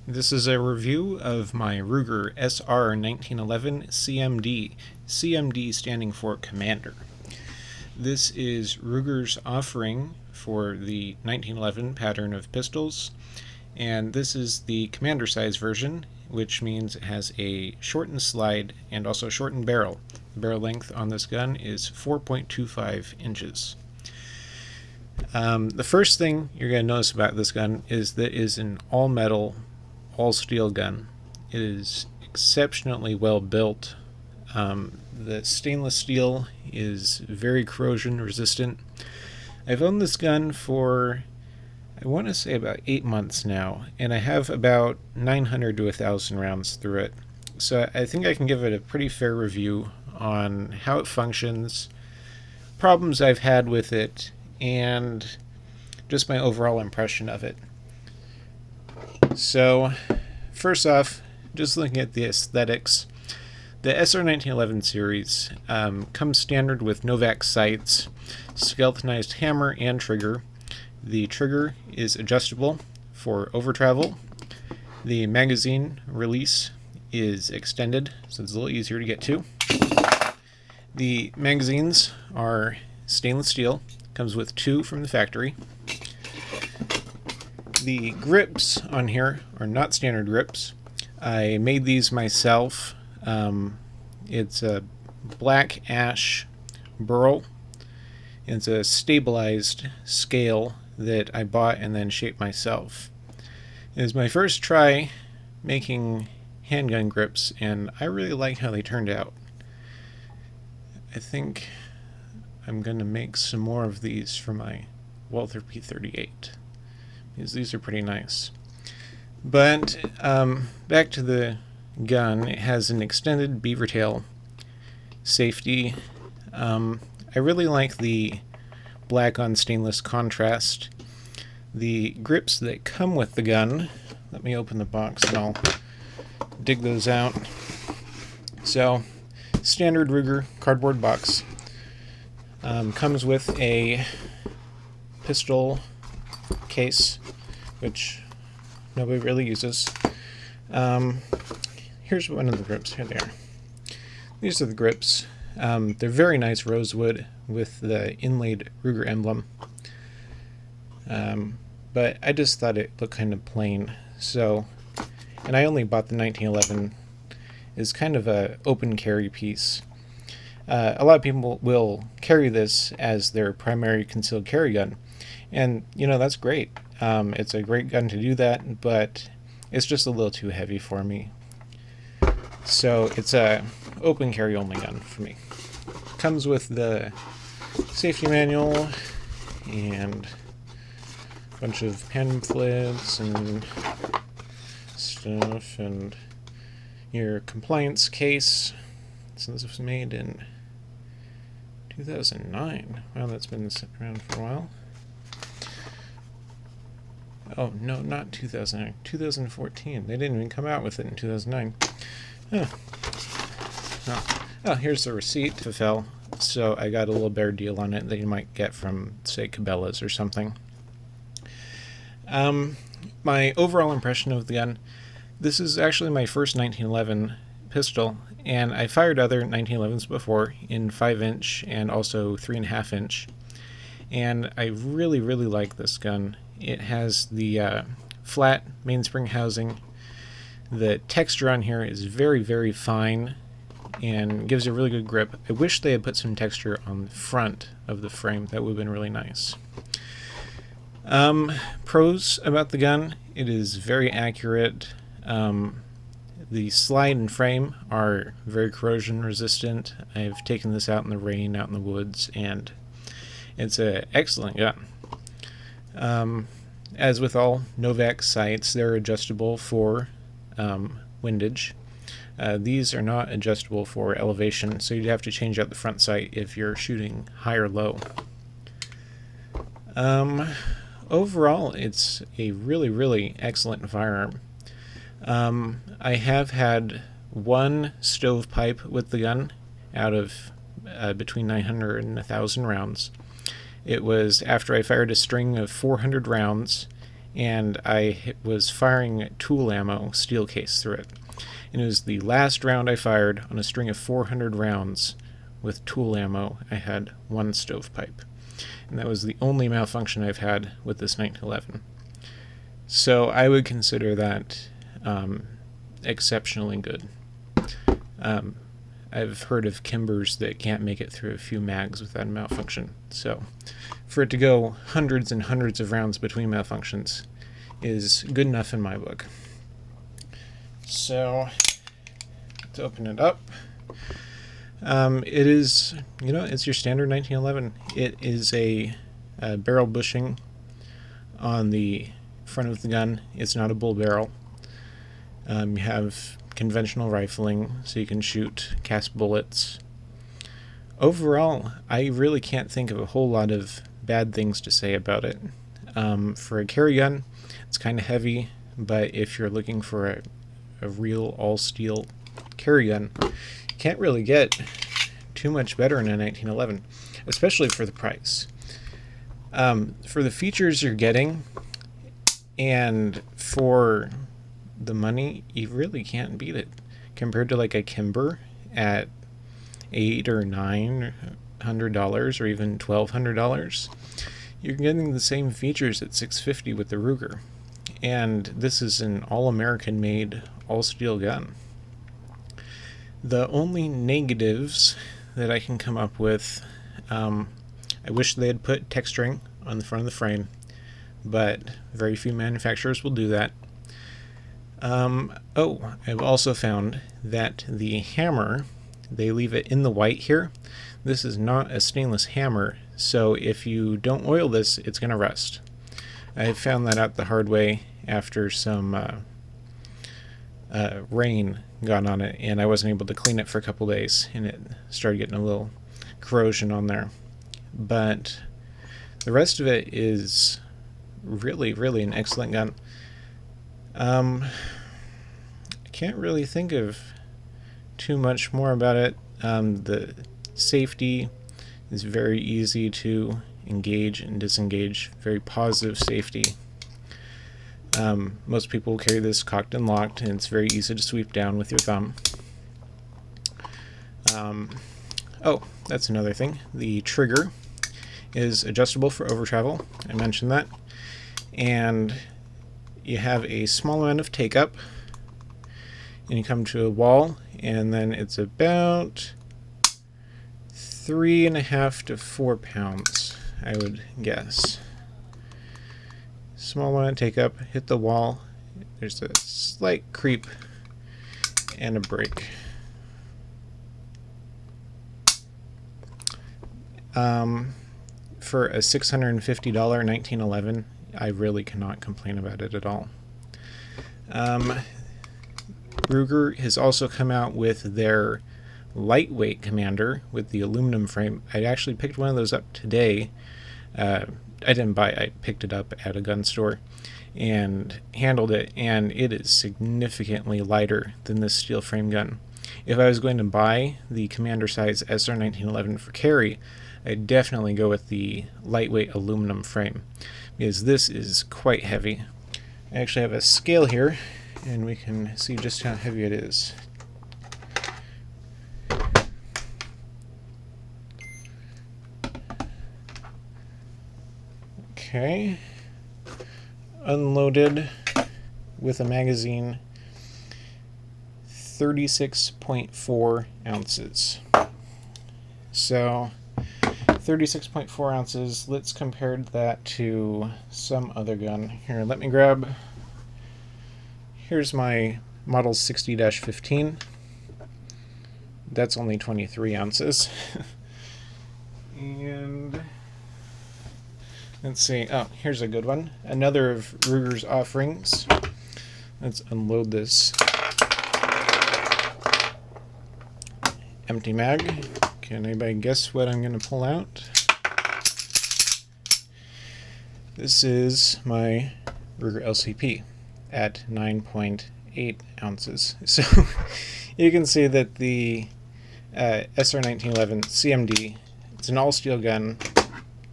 This is a review of my Ruger SR1911 CMD, CMD standing for Commander. This is Ruger's offering for the 1911 pattern of pistols, and this is the Commander size version, which means it has a shortened slide and also shortened barrel. The barrel length on this gun is 4.25 inches. The first thing you're going to notice about this gun is that it is an all-metal, all-steel gun. It is exceptionally well built. The stainless steel is very corrosion resistant. I've owned this gun for, I want to say, about 8 months now, and I have about 900 to 1,000 rounds through it. So I think I can give it a pretty fair review on how it functions, problems I've had with it, and just my overall impression of it. So, first off, just looking at the aesthetics, the SR1911 series comes standard with Novak sights, skeletonized hammer and trigger. The trigger is adjustable for over travel. The magazine release is extended, so it's a little easier to get to. The magazines are stainless steel, comes with 2 from the factory. The grips on here are not standard grips. I made these myself. It's a black ash burl. It's a stabilized scale that I bought and then shaped myself. It was my first try making handgun grips, and I really like how they turned out. I think I'm going to make some more of these for my Walther P38. These are pretty nice. But back to the gun, it has an extended beaver tail safety. I really like the black on stainless contrast. The grips that come with the gun, let me open the box and I'll dig those out. So, standard Ruger cardboard box. Comes with a pistol case, which nobody really uses. Here's one of the grips. Here they are. These are the grips. They're very nice rosewood with the inlaid Ruger emblem. But I just thought it looked kind of plain. So, and I only bought the 1911 as kind of a open carry piece. A lot of people will carry this as their primary concealed carry gun, and that's great. It's a great gun to do that, but it's just a little too heavy for me. So it's a open carry only gun for me. Comes with the safety manual and a bunch of pamphlets and stuff, and your compliance case. So this was made in 2009. Wow, that's been around for a while. Oh, no, not 2009. 2014. They didn't even come out with it in 2009. Oh, here's the receipt to fill. So I got a little better deal on it that you might get from, say, Cabela's or something. My overall impression of the gun, this is actually my first 1911 pistol, and I fired other 1911s before in 5-inch and also 3.5 inch, and I really like this gun. It has the flat mainspring housing. The texture on here is very fine and gives you a really good grip. I wish they had put some texture on the front of the frame. That would have been really nice. Pros about the gun: it is very accurate. The slide and frame are very corrosion resistant. I've taken this out in the rain, out in the woods, and it's an excellent gun. As with all Novak sights, they're adjustable for windage. These are not adjustable for elevation, so you'd have to change out the front sight if you're shooting high or low. Overall, it's a really excellent firearm. I have had one stovepipe with the gun out of between 900 and 1,000 rounds. It was after I fired a string of 400 rounds, and I was firing tool ammo steel case through it. And it was the last round I fired on a string of 400 rounds with tool ammo. I had one stovepipe, and that was the only malfunction I've had with this 1911. So I would consider that exceptionally good. I've heard of Kimbers that can't make it through a few mags without a malfunction. So for it to go hundreds and hundreds of rounds between malfunctions is good enough in my book. So to open it up, it is, it's your standard 1911. It is a barrel bushing on the front of the gun. It's not a bull barrel. You have conventional rifling, so you can shoot, cast bullets. Overall, I really can't think of a whole lot of bad things to say about it. For a carry gun, it's kind of heavy, but if you're looking for a real all-steel carry gun, you can't really get too much better in a 1911, especially for the price. For the features you're getting, and for the money, you really can't beat it. Compared to like a Kimber at $800 or $900 or even $1,200, you're getting the same features at $650 with the Ruger. And this is an all-American made, all-steel gun. The only negatives that I can come up with, I wish they had put texturing on the front of the frame, but very few manufacturers will do that. I've also found that the hammer, they leave it in the white here. This is not a stainless hammer, so if you don't oil this, it's going to rust. I found that out the hard way after some rain got on it, and I wasn't able to clean it for a couple days, and it started getting a little corrosion on there. But the rest of it is really, really an excellent gun. I can't really think of too much more about it. The safety is very easy to engage and disengage, very positive safety. Most people carry this cocked and locked, and it's very easy to sweep down with your thumb. That's another thing. The trigger is adjustable for over travel. I mentioned that. And you have a small amount of take-up, and you come to a wall, and then it's about 3.5 to 4 pounds, I would guess. Small amount of take-up, hit the wall, there's a slight creep, and a break. For a $650 1911, I really cannot complain about it at all. Ruger has also come out with their lightweight commander with the aluminum frame. I actually picked one of those up today. I didn't buy it, I picked it up at a gun store and handled it, and it is significantly lighter than this steel frame gun. If I was going to buy the commander size SR1911 for carry, I'd definitely go with the lightweight aluminum frame, because this is quite heavy. I actually have a scale here, and we can see just how heavy it is. Okay, unloaded with a magazine, 36.4 ounces. So 36.4 ounces, let's compare that to some other gun. Here, let me grab, here's my Model 60-15. That's only 23 ounces. And let's see, oh, here's a good one. Another of Ruger's offerings. Let's unload this empty mag. Can anybody guess what I'm going to pull out? This is my Ruger LCP at 9.8 ounces. So you can see that the SR1911 CMD, it's an all-steel gun.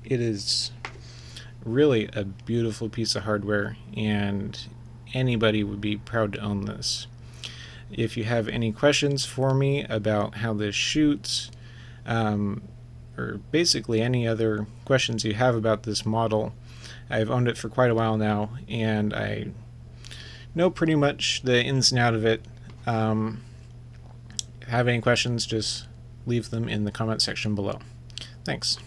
It is really a beautiful piece of hardware, and anybody would be proud to own this. If you have any questions for me about how this shoots, or basically any other questions you have about this model, I've owned it for quite a while now, and I know pretty much the ins and outs of it. Have any questions, just leave them in the comment section below. Thanks.